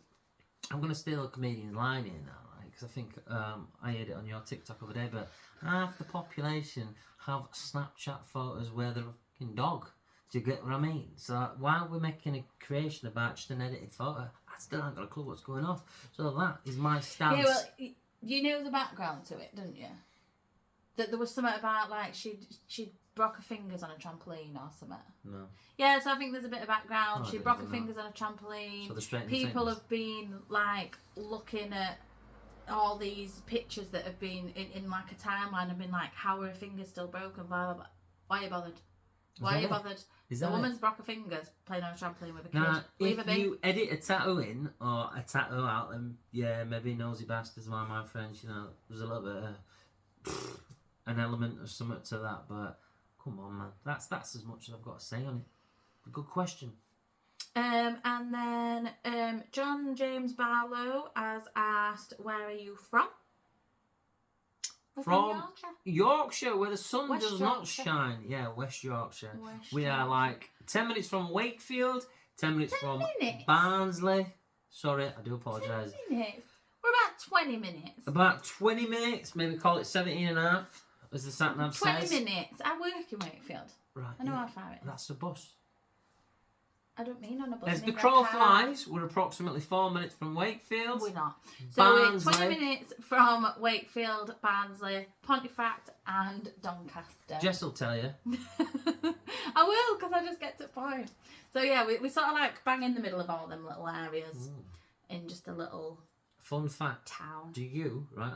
I'm gonna steal a comedian's line here now, right? Because I think I heard it on your TikTok the other day, but half the population have Snapchat photos where they're a fucking dog. Do you get what I mean? So why are we making a creation about just an edited photo? I still haven't got a clue what's going on. So that is my stance. Yeah, well, you know the background to it, don't you? That there was something about like she broke her fingers on a trampoline or something. No. Yeah, so I think there's a bit of background. Oh, She I broke her didn't know. fingers on a trampoline. So the straight People have been like looking at all these pictures that have been in like a timeline and been like, how are her fingers still broken? Blah blah blah. Why are you bothered? Why are you bothered? Is The that woman's broke her fingers playing on a trampoline with a kid. Now, Leave her if be. you edit a tattoo in or a tattoo out, then yeah, maybe nosy bastards, my friends, you know, there's a little bit of an element of something to that, but come on, man, that's as much as I've got to say on it. Good question. And then John James Barlow has asked, where are you from? We're From Yorkshire. Yorkshire, where the sun West does not Yorkshire. shine. Yeah, West Yorkshire. West We are Yorkshire. like 10 minutes from Wakefield, 10 minutes 10 from minutes? Barnsley. Sorry, I do apologise. 10 minutes. We're about 20 minutes. About 20 minutes, maybe call it 17 and a half, as the sat nav 20 says. minutes. I work in Wakefield. Right, I know yeah, how far it is. that's the bus. I don't mean on a bus. As I the mean crow by car. flies, we're approximately 4 minutes from Wakefield. We're not. So we're Barnsley. 20 minutes from Wakefield, Barnsley, Pontefract and Doncaster. Jess will tell you. I will, because I just get to the point. So yeah, we sort of like bang in the middle of all them little areas in just a little Fun fact. town. Do you, right,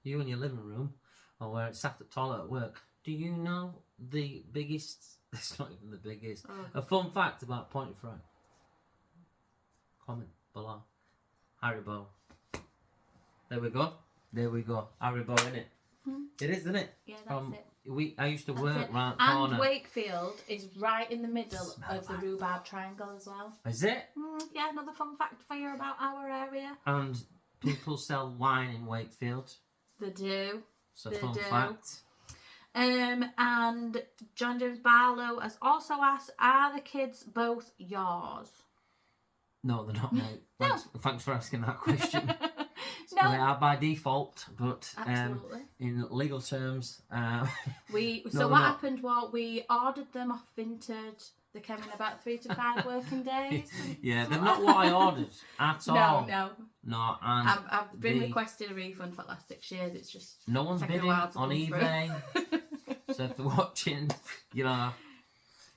you in your living room, or where it's sat at the toilet at work, do you know the biggest, it's not even the biggest, a fun fact about Pontefract? Comment below. Haribo. There we go. Haribo, innit? It is, isn't it? Yeah, that's it. I used to That's work it. round the And corner. Wakefield is right in the middle of the rhubarb triangle as well. Is it? Yeah, another fun fact for you about our area. And people sell wine in Wakefield. They do. It's a They fun do. fact. And John James Barlow has also asked, are the kids both yours? No, they're not, mate. No. Thanks for asking that question. No. They are by default, but Absolutely. in legal terms, So they're what not. happened was we ordered them off Vinted. They came in about 3 to 5 working days. yeah, they're not what I ordered at all. No. No, and I've been requesting a refund for the last 6 years. It's just no one's taken a bidding while to on come through. eBay. So if they're watching, Yeah.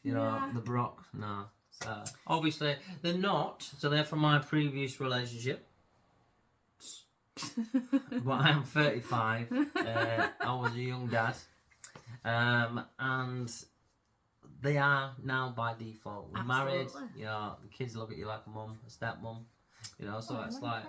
the Brock, no. So obviously they're not. So they're from my previous relationship. But I am 35. I was a young dad, and they are now by default. We're married. Absolutely. The kids look at you like a mum, a stepmom. So it's like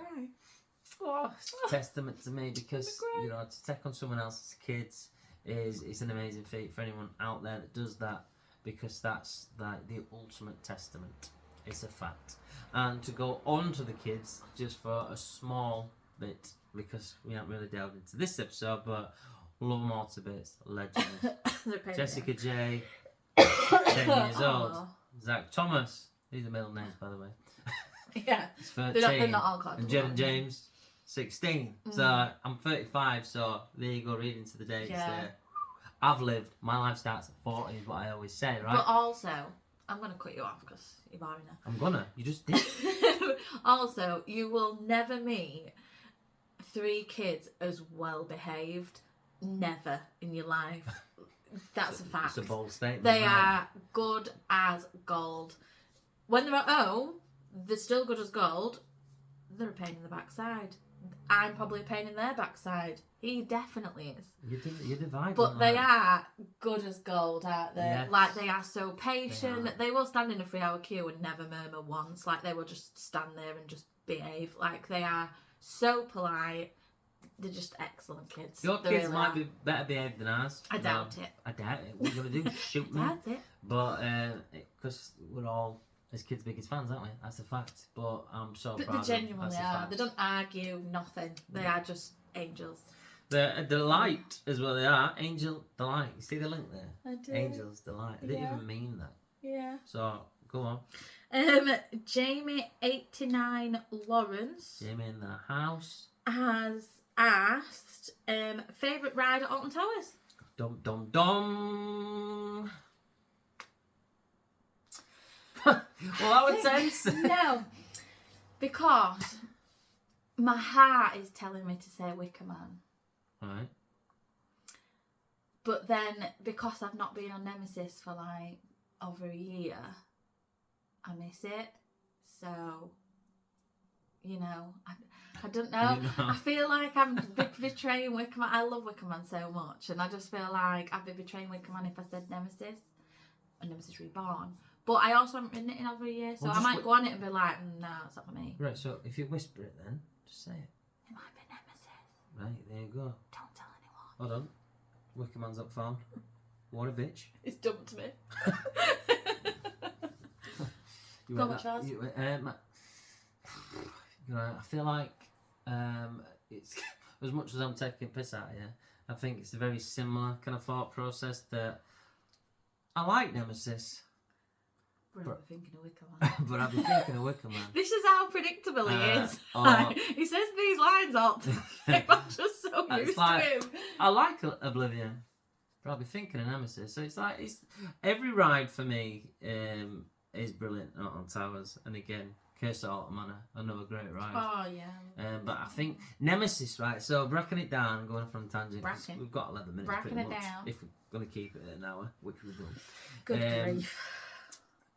Oh. testament to me because Cry. to take on someone else's kids is an amazing feat for anyone out there that does that, because that's like the ultimate testament. It's a fact. And to go on to the kids just for a small bit, because we haven't really delved into this episode, but love them all to bits. Legends. Jessica J, 10 years old. Oh. Zach Thomas, these are middle names by the way. Yeah. He's 13. They're not all called. And Jen and James, 16. So I'm 35, so there you go, reading to the dates there. I've lived, my life starts at 40 is what I always say, right? But also, I'm going to cut you off because you're boring now. I'm gonna, you just did. Also, you will never meet 3 kids as well behaved. Never in your life. That's a fact. It's a bold statement. They right? are good as gold. When they're at home, they're still good as gold. They're a pain in the backside. I'm probably a pain in their backside. He definitely is. You're divided. But they are good as gold, aren't they? Yes. Like, they are so patient. They They will stand in a 3-hour queue and never murmur once. Like, they will just stand there and just behave. Like, they are so polite. They're just excellent kids. Your They kids really might are. be better behaved than ours. I doubt it. I doubt it. What are you going to do? Shoot me? That's it. But, because we're all, as kids' biggest fans, aren't we? That's a fact. But I'm so But proud they of them. genuinely That's a are. fact. They don't argue, nothing. They are just angels. They're a delight is what they are. Angel delight. You see the link there? I do. Angel's delight. I didn't Yeah. even mean that. Yeah. So, go on. Jamie89 Lawrence Jamie in the house. has asked, favourite ride at Alton Towers? Dum dum dum. Well, that would sense. No, because my heart is telling me to say Wicker Man. Right. But then, because I've not been on Nemesis for like over a year, I miss it. So, I don't know. I feel like I'm betraying Wicker Man. I love Wicker Man so much, and I just feel like I'd be betraying Wicker Man if I said Nemesis and Nemesis Reborn. But I also haven't ridden it in over a year, so Well, I might go on it and be like, nah, it's not for me. Right, so if you whisper it then, just say it. It might be Nemesis. Right, there you go. Don't tell anyone. Hold on. Wicker Man's up phone. What a bitch. It's dumped me. You Go went on, Charles. I feel like it's as much as I'm taking piss out here, I think it's a very similar kind of thought process that I like Nemesis, But I'll be thinking of Wicker Man. but I've been thinking of Wicker Man. This is how predictable he is. or- Like, he says these lines all the time. I'm just so It's used like- to him. I like Oblivion, but I'll be thinking of Nemesis. So it's like every ride for me is brilliant on Towers, and again, Curse of Alton Manor, another great ride. Oh yeah. But I think Nemesis, right? So breaking it down, going off on a tangent. 'Cause Bracken. we've got 11 minutes Bracken pretty it much. down. If we're going to keep it at an hour, which we will. Good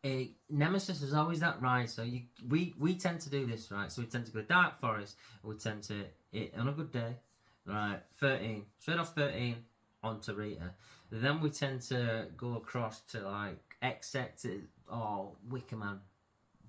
grief. Nemesis is always that ride. So we tend to do this, right? So we tend to go to Dark Forest, and we tend to on a good day, right? 13 straight off 13 onto Rita. Then we tend to go across to like Exeter or Wickerman,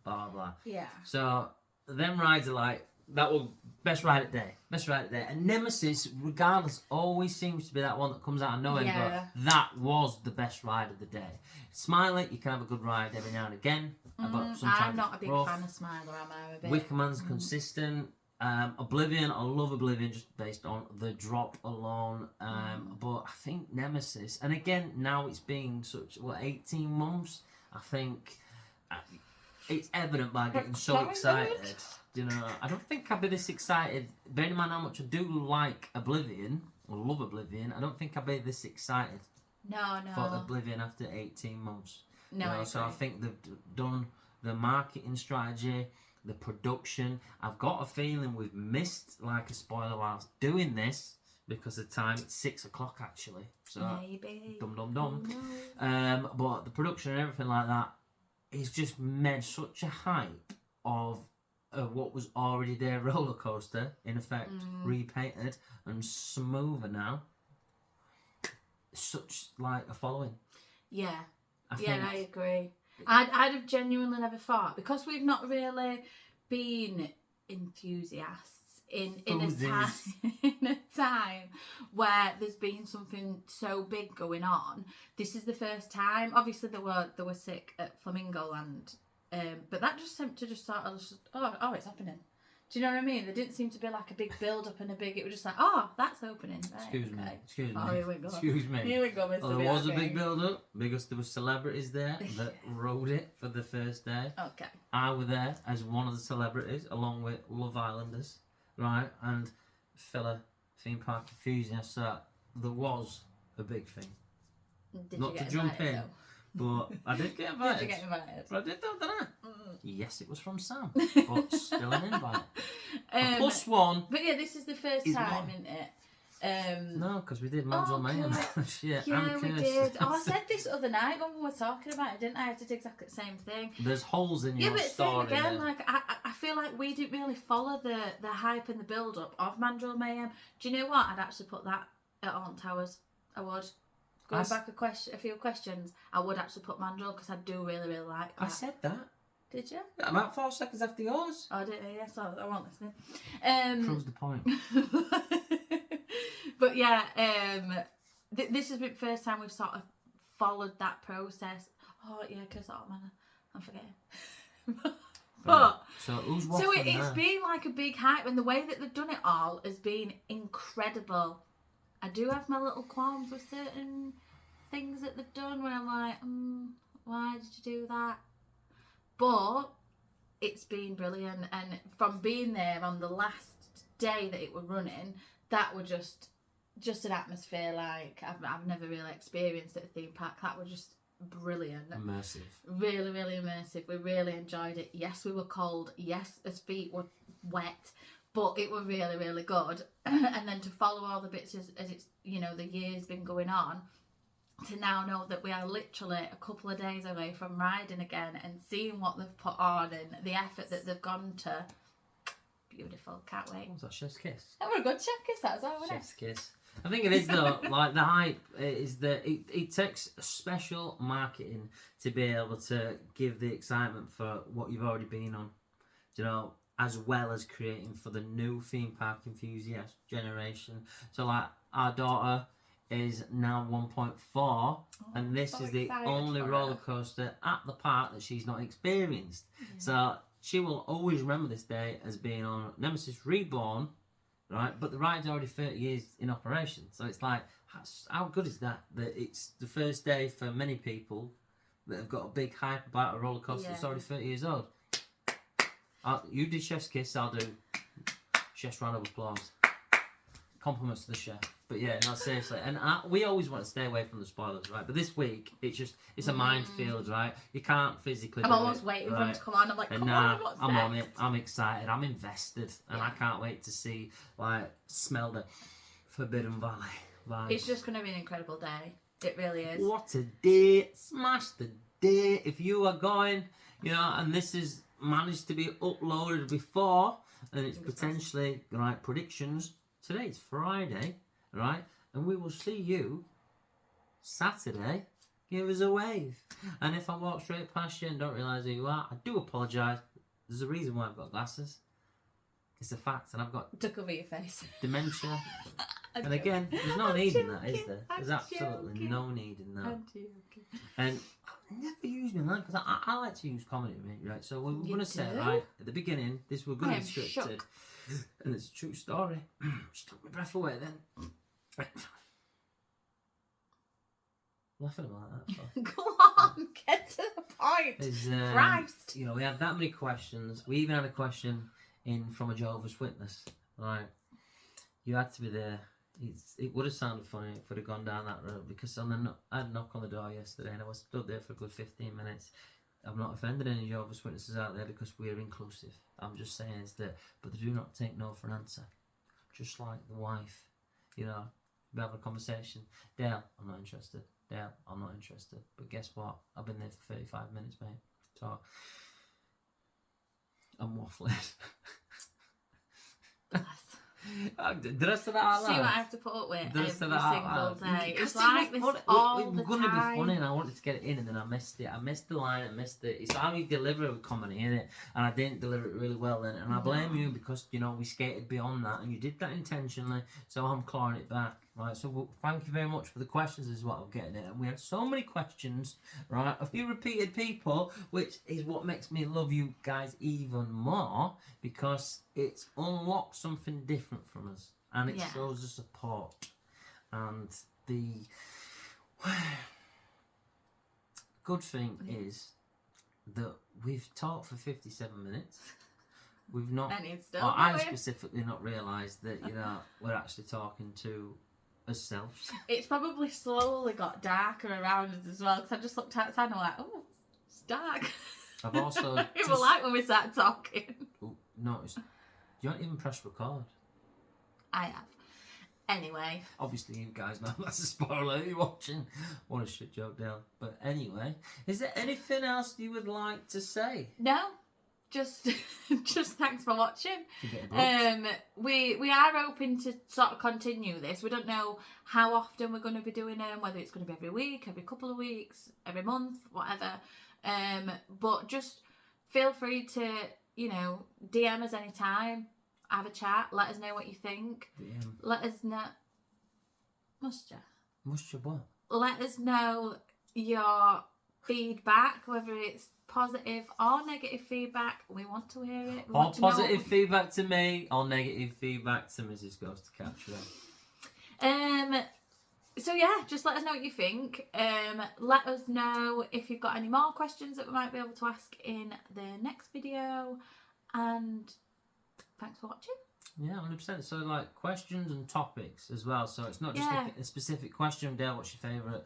blah blah. Yeah. So them rides are like that will best ride of the day, best ride of the day. And Nemesis, regardless, always seems to be that one that comes out of nowhere. Yeah. But that was the best ride of the day. Smiley, you can have a good ride every now and again. But sometimes I'm not a big rough. fan of Smiler, am I? A bit. Wickerman's consistent. Oblivion, I love Oblivion just based on the drop alone. But I think Nemesis, and again, now it's been 18 months. I think it's evident by getting so excited. You know, I don't think I'd be this excited. Bearing in mind how much I do like Oblivion, or love Oblivion, I don't think I'd be this excited No. for Oblivion after 18 months. No, You know, so I think they've done the marketing strategy, the production. I've got a feeling we've missed like a spoiler whilst doing this because the time it's 6 o'clock actually. So maybe. dum. Oh, no. But the production and everything like that is just made such a hype of what was already their roller coaster, in effect repainted and smoother now. Such like a following. Yeah. I think I agree. I'd have genuinely never thought, because we've not really been enthusiasts in a time where there's been something so big going on. This is the first time. Obviously they were sick at Flamingo Land, but that just seemed to just sort of oh it's happening. Do you know what I mean? There didn't seem to be like a big build up and it was just like, oh, that's opening. Right, Excuse me. Oh, here we go. Excuse me. Here we go, Mr. Well, there was a big build up because there were celebrities there that rode it for the first day. Okay. I was there as one of the celebrities along with Love Islanders, right? And fellow theme park enthusiasts. So there was a big thing. Did Not you to get jump invited, in, though? but I did get invited. Did you get invited? But I did though, didn't I? Mm. Yes, it was from Sam, but still an invite. A plus one. But yeah, this is the first is time, one. isn't it? No, because we did Man's on Mayhem. Yeah, and we Curse. did. Oh, I said this other night when we were talking about it, didn't I? I did exactly the same thing. There's holes in Yeah, your but same story. again, there. like I feel like we didn't really follow the hype and the build up of Mandrill Mayhem. Do you know what? I'd actually put that at Alton Towers. I would. Going back a few questions, I would actually put Mandrill because I do really, really like that. I said that. Did you? About 4 seconds after yours. Oh, did I? Yes, I wasn't listening. Proves the point. But yeah, this has been the first time we've sort of followed that process. Oh yeah, because I'm forgetting. But so who's so waffling it's there? been like a big hype, and the way that they've done it all has been incredible. I do have my little qualms with certain things that they've done where I'm like, why did you do that? But it's been brilliant, and from being there on the last day that it were running, that were just an atmosphere like I've never really experienced at a theme park. That was just brilliant. Immersive. Really, really immersive. We really enjoyed it. Yes, we were cold. Yes, his feet were wet, but it was really, really good. And then to follow all the bits as it's, the year's been going on, to now know that we are literally a couple of days away from riding again and seeing what they've put on and the effort that they've gone to. Beautiful. Can't wait. What was that? Chef's kiss? That was a good chef kiss, that was all, wasn't it? Chef's kiss. I think it is though. Like the hype is that it takes special marketing to be able to give the excitement for what you've already been on, as well as creating for the new theme park enthusiast generation. So like our daughter is now 1.4, and this so is the excited only for her. roller coaster at the park that she's not experienced. Yeah. So she will always remember this day as being on Nemesis Reborn, right? But the ride's already 30 years in operation, so it's like, how good is that? That it's the first day for many people that have got a big hype about a roller coaster that's already 30 years old. You did Chef's kiss, I'll do Chef's round of applause. Compliments to the chef. But yeah, no, seriously. And we always want to stay away from the spoilers, right? But this week, it's a minefield, right? You can't physically I'm do almost it, waiting for right? him to come on. I'm like, And come now on, what's I'm on next? it. I'm excited. I'm invested. And I can't wait to see, like, smell the Forbidden Valley vibes. It's just going to be an incredible day. It really is. What a day. Smash the day. If you are going, you know, and this is managed to be uploaded before, and it's potentially, right, predictions. Today's Friday, right? And we will see you Saturday. Give us a wave. And if I walk straight past you and don't realise who you are, I do apologise. There's a reason why I've got glasses. It's a fact, and I've got to cover your face. Dementia. I'm And again, there's no I'm need in that, is joking. there? I'm There's absolutely joking. no need in that. I'm joking. And I never use my line because I like to use comedy, mate, right? So we're going to say, do? right, at the beginning, we're going I to am be scripted. shook. And it's a true story. Just took my breath away then. Laughing about that. For. Go on, get to the point. Is, Christ. you know, we had that many questions. We even had a question in from a Jehovah's Witness, right? You had to be there. It would have sounded funny if we'd have gone down that road because I had a knock on the door yesterday and I was stood there for a good 15 minutes. I'm not offended any Jehovah's Witnesses out there because we are inclusive. I'm just saying is that, but they do not take no for an answer. Just like the wife, you know, we have a conversation. Dale, I'm not interested. Dale, I'm not interested. But guess what? I've been there for 35 minutes, mate. So I'm waffling. Did I say that out loud? See what I have to put up with every single day. It's See, like this all it was the going to be time. funny and I wanted to get it in and then I missed it. I missed the line, I missed it. It's how you deliver it with comedy, innit? And I didn't deliver it really well then. And I blame you because, you know, we skated beyond that and you did that intentionally. So I'm clawing it back. Right, so thank you very much for the questions is what I'm getting at. And we had so many questions, right? A few repeated people, which is what makes me love you guys even more because it's unlocked something different from us. And it shows the support. And the good thing is that we've talked for 57 minutes. We've not, or I've specifically not realised that, you know, we're actually talking to ourselves. It's probably slowly got darker around us as well because I just looked outside and I'm like, oh, it's dark. I've also it was like when we started talking. Noticed, you don't even press record. I have. Anyway. Obviously you guys know that's a spoiler. You're watching. What a shit joke, Dale. But anyway, is there anything else you would like to say? No. Just thanks for watching. We are hoping to sort of continue this. We don't know how often we're going to be doing them, whether it's going to be every week, every couple of weeks, every month, whatever. But just feel free to, you know, DM us anytime, have a chat, let us know what you think. DM. Let us know. Must you what? Let us know your feedback, whether it's positive or negative feedback. We want to hear it. Or positive feedback to me, or negative feedback to Mrs. Ghost to Capture. So yeah, just let us know what you think. Let us know if you've got any more questions that we might be able to ask in the next video. And thanks for watching. Yeah, 100%. So like questions and topics as well. So it's not just a specific question. Dale, what's your favourite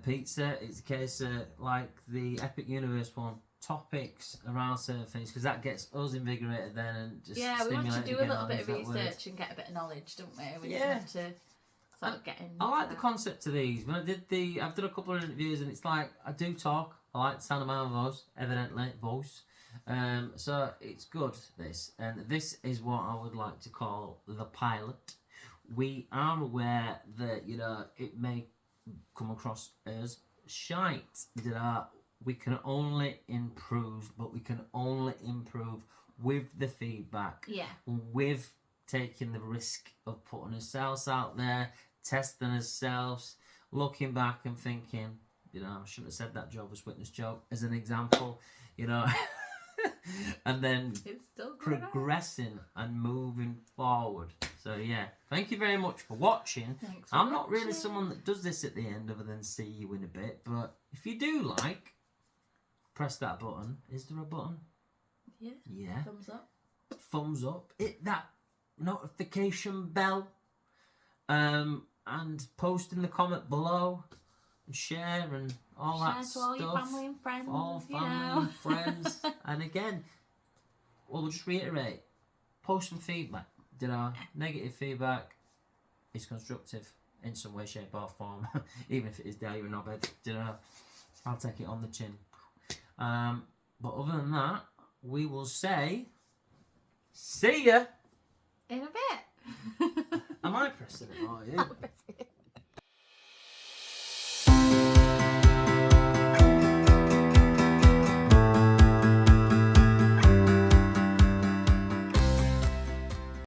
pizza? It's a case of like the Epic Universe one. Topics around certain things because that gets us invigorated then and just we want to do a little bit of research and get a bit of knowledge, don't we? We just have to sort of get in. I like the concept of these. When I've done a couple of interviews and it's like I do talk. I like the sound of my own voice, evidently voice. So it's good this, and this is what I would like to call the pilot. We are aware that, you know, it may come across as shite. We can only improve, but we can only improve with the feedback. Yeah. With taking the risk of putting ourselves out there, testing ourselves, looking back and thinking, you know, I shouldn't have said that Jehovah's Witness joke as an example, you know. And then progressing and moving forward. So yeah, thank you very much for watching. I'm not really someone that does this at the end other than see you in a bit, but if you do like, press that button. Is there a button? Yeah. Yeah. Thumbs up. Thumbs up. Hit that notification bell. And post in the comment below and share and all Share that to stuff. all your family and friends. All you family know. and friends. And again, we'll just reiterate, post some feedback. Negative feedback is constructive in some way, shape or form. Even if it is dare you a knobhead, I'll take it on the chin. But other than that, we will say, see ya! In a bit. Am I pressing it? Oh, yeah.